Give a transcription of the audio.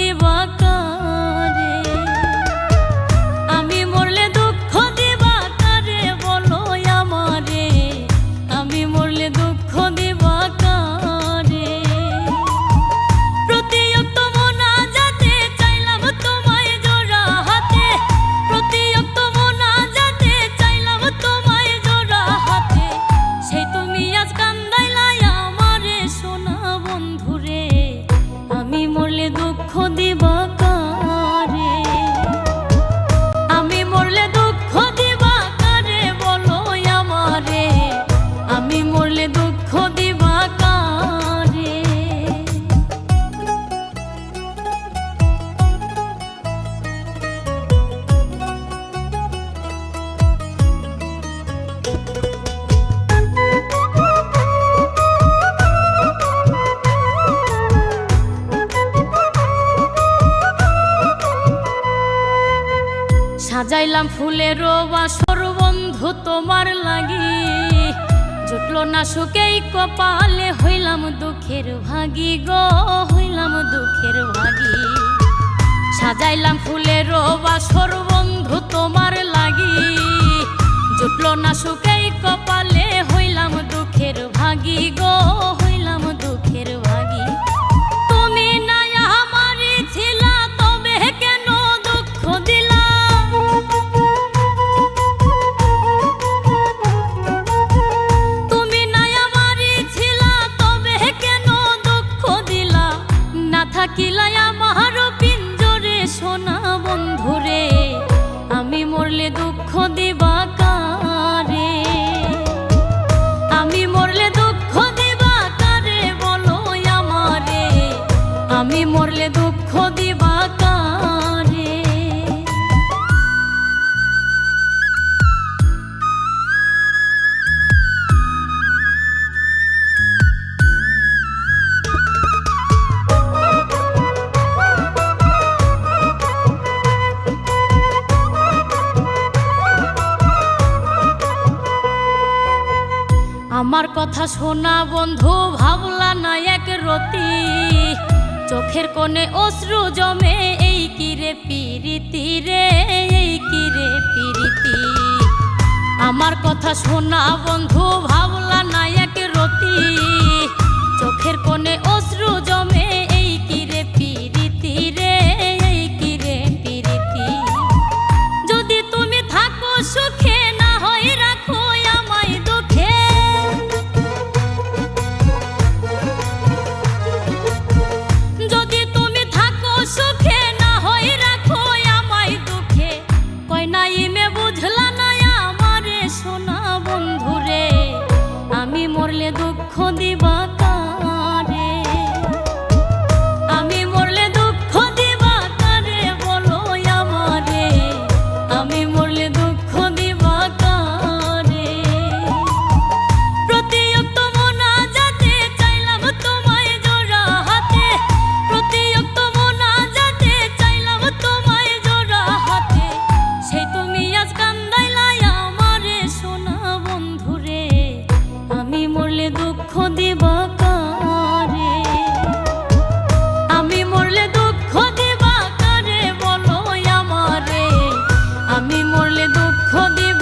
দিবা কারে, আমি মরলে দুঃখ দিবা কারে বলো আমারে, আমি মরলে দুঃখ দিবা কারে। প্রতিয়ক্ত মোনাজাতে চাইলাম তোমায় জোড়া হাতে, প্রতিয়ক্ত মোনাজাতে চাইলাম তোমায় জোড়া হাতে, সেই তুমি আজ কান্দাইলাই আমারে সোনা বন্ধুরে, আমি মরলে দুঃখ দিবা কারে, আমি মরলে দুঃখ দিবা কারে বলো আমারে, আমি মরলে দুঃখ দিবা কারে। সাজাইলাম ফুলের বাসর বন্ধু তোমার লাগি, জুটলো না সুখেই কপালে, হইলাম দুঃখের ভাগী গো, হইলাম দুঃখের ভাগী। সাজাইলাম ফুলের বাসর বন্ধু তোমার লাগি, জুটলো না সুখেই কপালে, হইলাম দুঃখের ভাগী গো, হইলাম দুঃখের ভাগী। তুমি না আমারই ছিলা তবে কেন দুঃখ দিলা, তুমি না আমারই ছিলা তবে কেন দুঃখ দিলা, না থাকিলা আমার পিঞ্জরে সোনা বন্ধুরে, আমি মরলে দুঃখ দিবা কারে, আমি মরলে দুঃখ দিবা কারে বলো আমারে, আমি মরলে দুঃখ দিবা কারে। আমার কথা শোনা বন্ধু ভাবলা না এক রতি, চোখের কোণে অশ্রু জমে, এই কিরে পিরিতি রে, এই কিরে পিরিতি। আমার কথা শোনা বন্ধু ভাবলা না এক রতি, চোখের কোণে অশ্রু জমে, এই কিরে পিরিতি রে, এই কিরে পিরিতি। যদি তুমি থাকো সুখে না হয় রাখো আমায় দুঃখে, যদি তুমি থাকো সুখে না হয় রাখো আমায় দুঃখে, কয় নাই মে বুঝলা না আমারে সোনা বন্ধুরে, আমি মরলে দুঃখ দিবা কারে, আমি মরলে দুঃখ দিবা কারে বলো আমারে, আমি মরলে দুঃখ দিবা কারে। প্রতিয়ক্ত মোনাজাতে চাইলাম তোমায় জোড়া হাতে, প্রতিয়ক্ত মোনাজাতে চাইলাম তোমায় জোড়া হাতে, সেই তুমি আজ কান্দাইলাই আমারে সোনা বন্ধুরে, আমি মরলে দুঃখ দিবা কারে, আমি মরলে দুঃখ দিবা কারে বলো আমারে, আমি মরলে দুঃখ দিবা